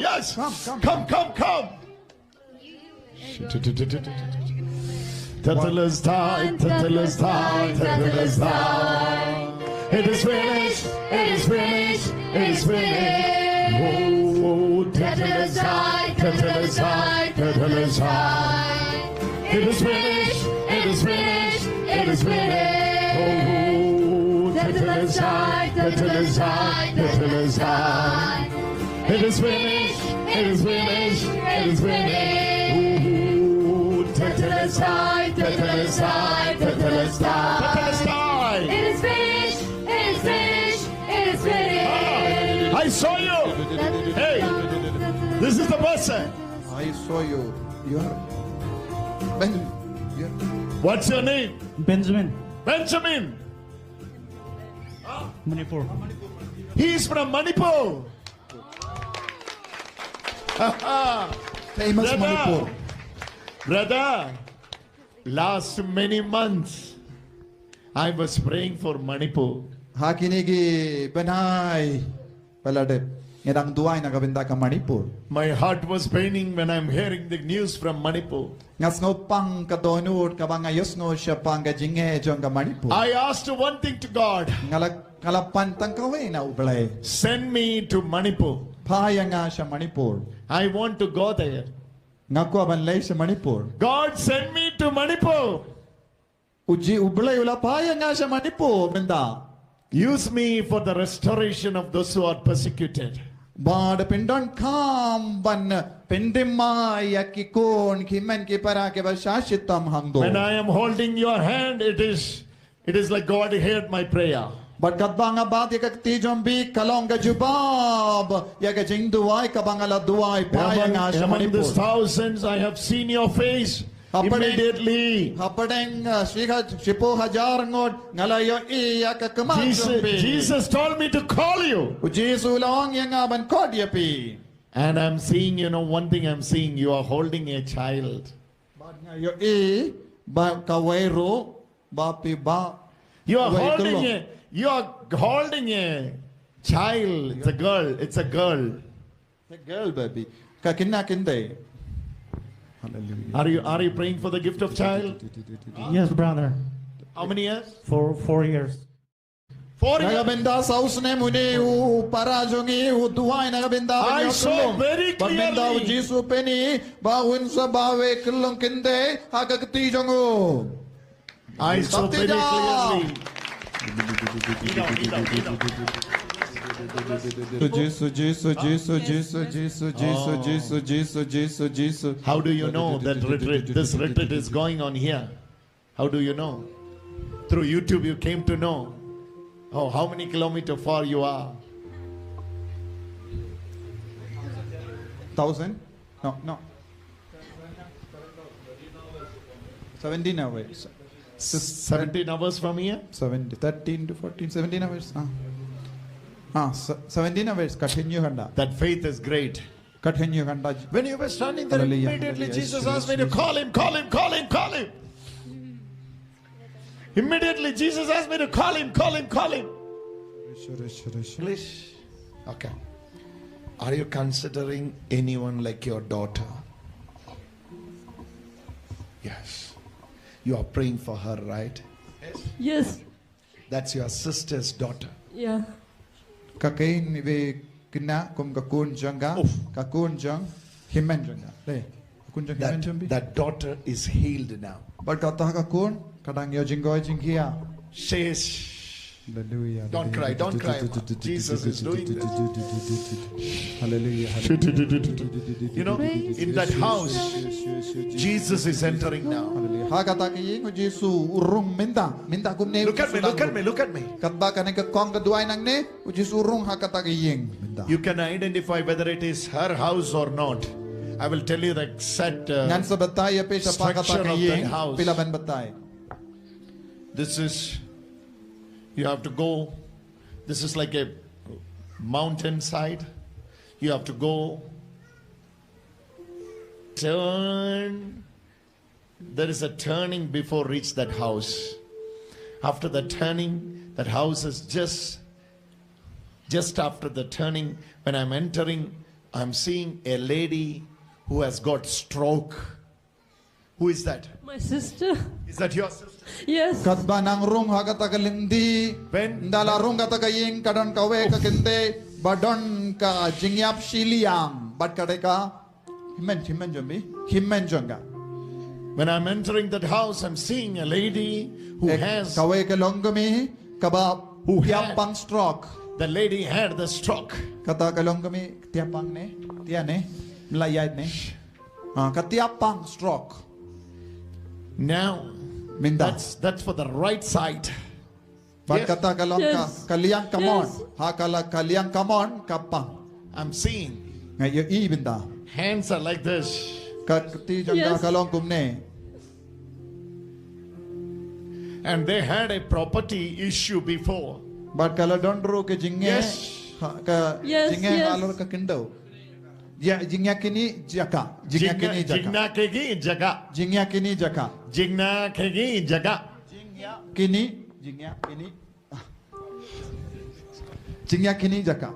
Yes, come. Tetelestai. It is finished. Oh, tetelestai. It is finished. Oh, tetelestai. It is finished. Ooh, tetelestai. It is finished. I saw you. Hey, this is the person. I saw you. You are Benjamin. What's your name? Benjamin. Manipur. He's from Manipur. Famous Manipur. Brother, last many months I was praying for Manipur. Hakinigi Benai Palade. Ngedang duay nagabinda ka Manipur. My heart was paining when I'm hearing the news from Manipur. Ngasno pang kadonur kabanga yosno siya pang gajinge jong ka Manipur. I asked one thing to God. Ngalapan tang kawe na ublay. Send me to Manipur. Paya nga siya Manipur. I want to go there. Ngako abanlay sa Manipur. God send me to Manipur. Uji ublay ula paya nga siya Manipur benda. Use me for the restoration of those who are persecuted. Bad pindon kam ban pindima yakikon kimen ki para ke shitom hangdo. When I am holding your hand, it is like God heard my prayer. But kadbanga bat yakak tijombi kalong gajubab yaga jingduay kabangala duay paya nga siya Among Manipur. these thousands, I have seen your face immediately. Hapadeng shipo hajar ngod ngalayo iya kakamajombi. Jesus told me to call you. Jisu long yang aban kodyapi. And I'm seeing, one thing I'm seeing, you are holding a child. Yo ba kawero ba piba. You are holding a child. It's a girl. It's a girl, baby. Kakina kinde. Hallelujah. Are you praying for the gift of child? Yes, brother. How many years? For 4 years. 4 years. Nagabenda sa usne muni parajongi duay nagabenda. I saw very clearly. Jisu peni bawin sa bawe kilong kinde hagagti jongo. I saw very clearly. Jesus. How do you know that this retreat is going on here? How do you know? Through YouTube you came to know. Oh, how many kilometers far you are? 1,000? No. 17 hours. 17 hours from here? 13 to 14, 17 hours. 17 hours. Continue handa. That faith is great. Continue handa. When you were standing there, immediately Jesus asked me to call him. Immediately Jesus asked me to call him. Please. Okay. Are you considering anyone like your daughter? Yes. You are praying for her, right? Yes. That's your sister's daughter. Yeah. Kakain we kina kum kakun janga kakun jang himen janga. Le. Kakun jang himen jambi. That daughter is healed now. But kata kakun kadang yo jingkoit jingkia. Says Hallelujah. Don't cry, don't cry. Jesus is doing this. Hallelujah. You know, in that house, Jesus is entering now. Hakata ke ying ko Jisu urung minta kumne. Look at me, look at me, look at me. Katba ka ka kong kaduay nang ne ko Jisu urung hakata ke ying minta. You can identify whether it is her house or not. I will tell you the exact Ngan sa batay pe sa pakata structure ke of ying that house. pila ban batay. This is, you have to go, this is like a mountain side. You have to go, turn. There is a turning before reach that house. After the turning, that house is just after the turning. When I'm entering, I'm seeing a lady who has got stroke. Who is that? My sister. Is that your sister? Yes. Katba nang rung hakata ka lindi. When? Ndala rung kata ka ying kadon kawe ka kinte badon ka jingyap shiliang bad kade ka himen jombi himen jonga. When I'm entering that house, I'm seeing a lady who has, kawe ka longgami kaba Who had- tiapang stroke. the lady had the stroke. Kata ka longgami tiapang ne tia ne melayat ne. Katiapang stroke. Now, Minda. that's for the right side. Bad Yes. kata ka long ka Yes. kaliang kamon. Yes. Hakala kaliang kamon kapang. I'm seeing Ngayon i binda. hands are like this. Kati jangga Yes. kalong kumne. And they had a property issue before. Bad kalau dondro ke jingge Yes. ka Yes, jingge yes. halor ka kendo. Ya jingnya kini jaka. Jingnya kini jaka. Jigna kegi jaga. Jingnya kini jaka. Jigna kegi jaga. Kini jingnya kini. Jingnya kini jaka.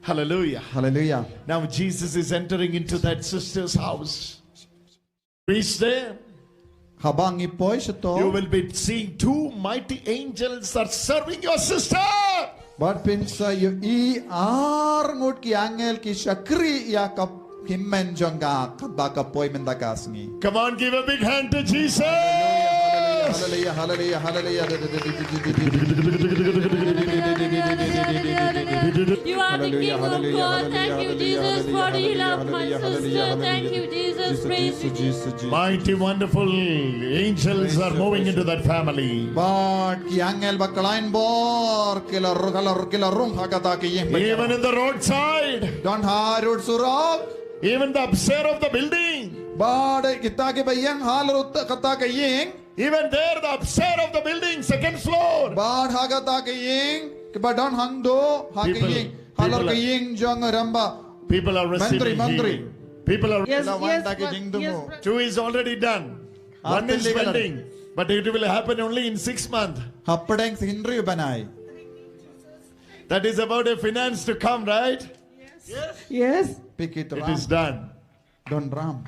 Hallelujah. Hallelujah. Now Jesus is entering into that sister's house. Reach there. Habang ipoy sa to. You will be seeing two mighty angels are serving your sister. Bad pinsa yu i ar ngut ki angel ki shakri ya kap himmen jangga kabaka poy mendakas ni. Come on, give a big hand to Jesus. Hallelujah, hallelujah, hallelujah. You are the Hallelujah, King of hallelujah, God. Thank you, hallelujah, Jesus, for the hallelujah, love, my hallelujah, sister. hallelujah, Thank you, Jesus. Praise you. Mighty, wonderful angels are moving into that family. But ki angel bakalain bor kila rung hakata ki yeng. Even in the roadside, Don harud surab. even the upstairs of the building, But kita ke bayang halrut kata ke yeng. even there, the upstairs of the building, second floor. But hakata ke yeng. Ke don hangdo ha ke People- yeng. Halor people ke are- yeng jong ramba. People are receiving Mantri. healing. People are. Yes, Ila yes, wanda ke but- jing yes, dungo. brother. Two is already done. One is Legal. pending, but it will happen only in 6 months. Hapadeng sindri banai. That is about a finance to come, right? Yes. Pikit It ram. is done. Don ram.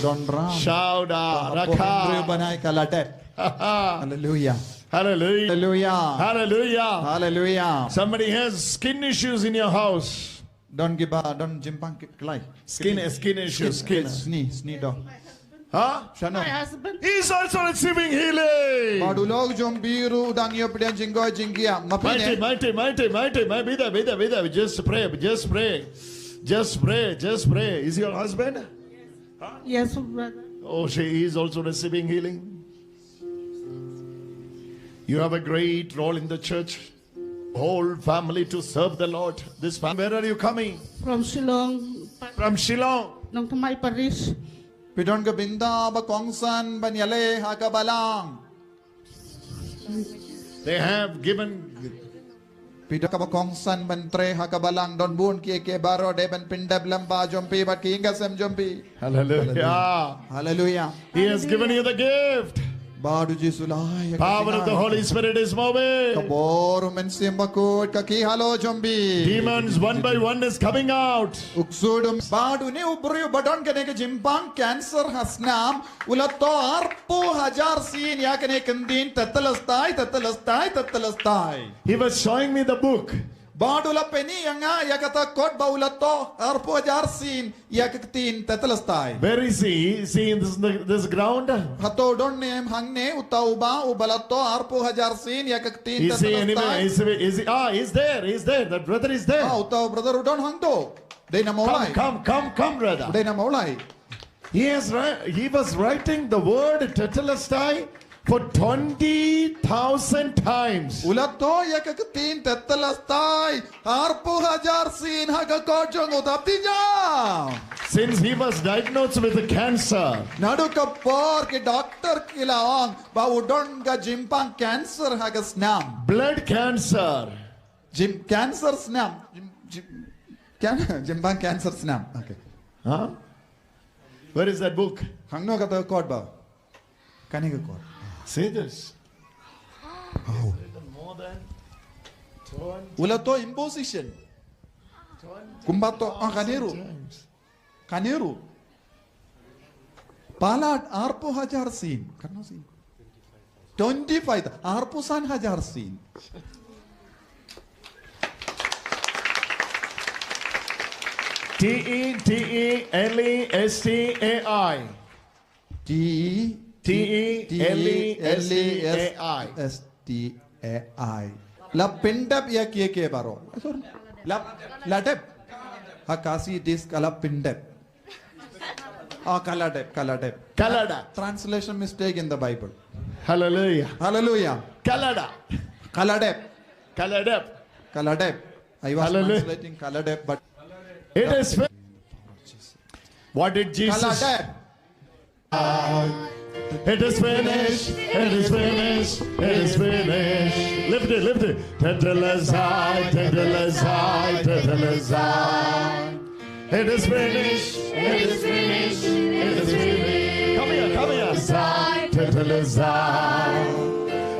Don ram. Shauda, Sindri Raka. banai kaladet. Hallelujah. Hallelujah. Hallelujah. Hallelujah. Hallelujah. Somebody has skin issues in your house. Don giba don jimpang kelai. Skin issues. Skin. Sni do. Huh? Shano. My husband. He is also receiving healing. Padulog jom biru dang yo pedian jinggo jinggia. Mighty. Bida. Just pray. Just pray. Is your husband? Yes, brother. Oh, she is also receiving healing. You have a great role in the church. Whole family to serve the Lord. This family. Where are you coming? From Shillong, From Shillong. nung to my parish. Pidon ka binda ba kongsan banyale hakabalang. They have given. Pidon ka ba kongsan bantre hakabalang don bun ki baro de ban pindab lamba jompi bat ki ingasem jompi. Hallelujah. Hallelujah. He has given you the gift. Badu jisulay. Power of the Holy Spirit is moving. Kaboro mensim bakut kaki halo jombi. Demons one by one is coming out. Uksudum badu ni ubri badon kene ke jimpang cancer hasnam ulato arpo hajar sin ya kene kendin tatalastai. He was showing me the book. Badula penny yanga yakata kot baulato arpo jarsin yaktin tetelestai. Where is he? Is he in this ground? Hato don name hangne utauba ubalato arpo hajarsin yaktin Is he anywhere? tetelestai. Is he? He's there. He's there. That brother is there. Utau brother udon hangdo. They namolai. Come, brother. They namolai. He was writing the word tetelestai for 20,000 times. Ulato yaktin tetelestai arpo hajarsin hagakojong utaptinya. Since he was diagnosed with cancer, Nadu kapor ke doctor kilaong ba udon ga jimpang cancer hagas nam. blood cancer. Jim cancer snam. Jimpang cancer snam. Okay. Huh? Where is that book? Hangno kata kod ba. Kaniga kod. Say this. Oh. More than 20 Ulato imposition. Kumbato ang kaniru. times. Kaniru. Palat arpo hajar sin. Karno sin. 25. Arpo san hajar sin. Telestai. Telestai. La pindap ya kiye ke baro. La dep. Hakasi dis kala pindap. Kaladep. Kalada. Translation mistake in the Bible. Hallelujah. Hallelujah. Kalada. Kaladep. Kaladep. Kaladep. I was Hallelujah. translating Kaladep, but It is finished. What did Jesus? Kaladep. It is finished. It is finished. It is finished. Lift it. Tetelestai. It is finished. It is finished. It is finished. Come here. Tetelestai.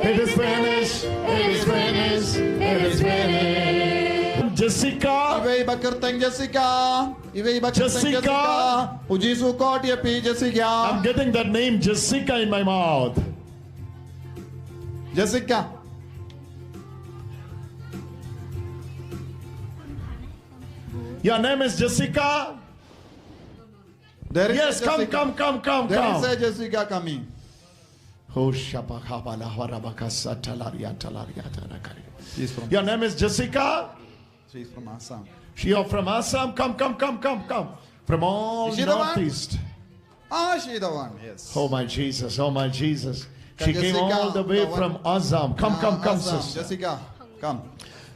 It is finished. It is finished. It is finished. Jessica. Iwei bakerteng Jessica. Jessica. Jisu ko dia pi Jessica. I'm getting that name Jessica in my mouth. Jessica. Your name is Jessica? There is Yes, a Jessica. come. There is a Jessica coming. Oh, Shabakabalawarabakasatalaria. She is from. Your name is Jessica? She is from Assam. You're from Assam? Come. From all Is she the one? northeast. She the one. Yes. Oh my Jesus. She came Jessica, all the way the one- from Assam. Come, Assam. sister. Jessica, come.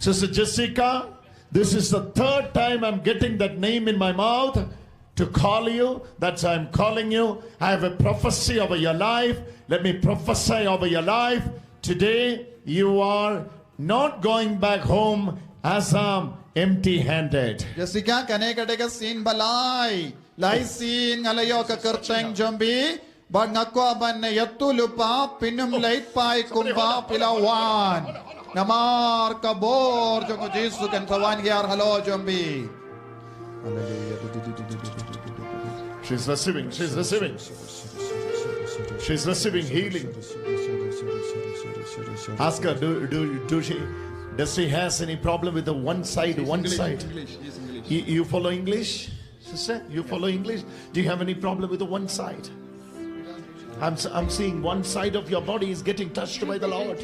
Sister Jessica, this is the third time I'm getting that name in my mouth to call you. That's why I'm calling you. I have a prophecy over your life. Let me prophesy over your life. Today, you are not going back home Assam empty-handed. Jessica, kane kadega sin balai. Lai sin ngalayo ka kerteng jombi. Bag ngakwa ban na yatu lupa pinum lait pai kumpa pilawan. Namar kabor jongo Jisu kan kawan gyar halo jombi. She's receiving healing. Ask her, does she has any problem with the one side? You follow English, sister? You follow English? Do you have any problem with the one side? I'm seeing one side of your body is getting touched by the Lord.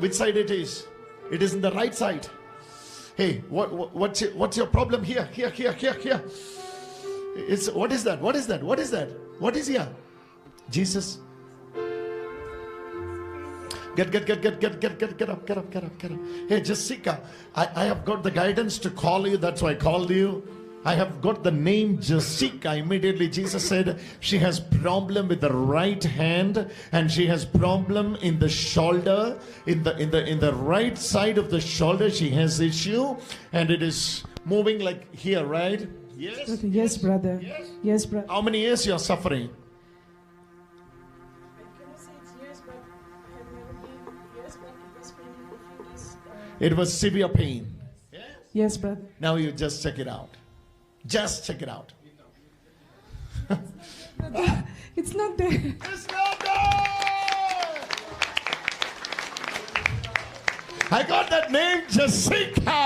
Which side it is? It is in the right side. Hey, what's your problem here? Here. What is that? What is here? Jesus. Get up. Hey, Jessica, I have got the guidance to call you. That's why I called you. I have got the name Jessica. Immediately Jesus said she has problem with the right hand and she has problem in the shoulder, in the right side of the shoulder. She has issue and it is moving like here, right? Yes. Yes, brother. Yes, brother. How many years you are suffering? It was severe pain. Yes, brother. Now you just check it out. Just check it out. It's not there. It's not there. I got that name, Jessica.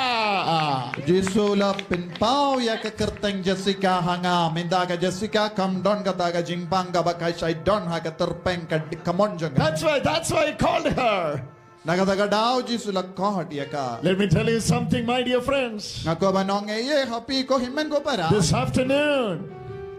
Jisu la pinpao ya ka kerteng Jessica hanga minda ka Jessica kam don ka ta ka jingpang ka ba kai sai don ha ka terpeng ka kamon jong. That's why I called her. Nagadaga daw Jisu la kahot ya ka. Let me tell you something, my dear friends. Ngako ba nong ye happy ko himen ko para. This afternoon,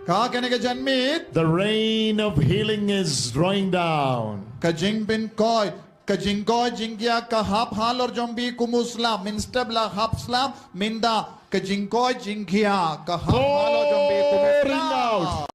Ka kene ka janmit the rain of healing is drawing down. ka jingpin koy ka jingkoy jingya ka hap halor jombi kumusla minstabla hapslam minda ka jingkoy jingya ka hap halor jombi Pouring kumusla. out.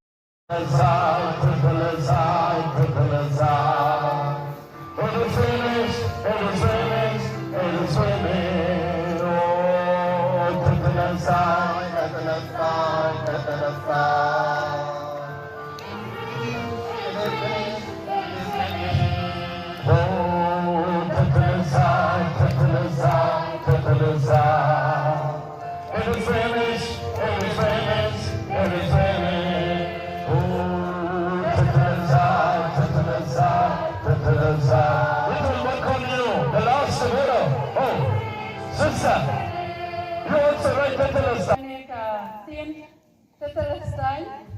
Tetelestai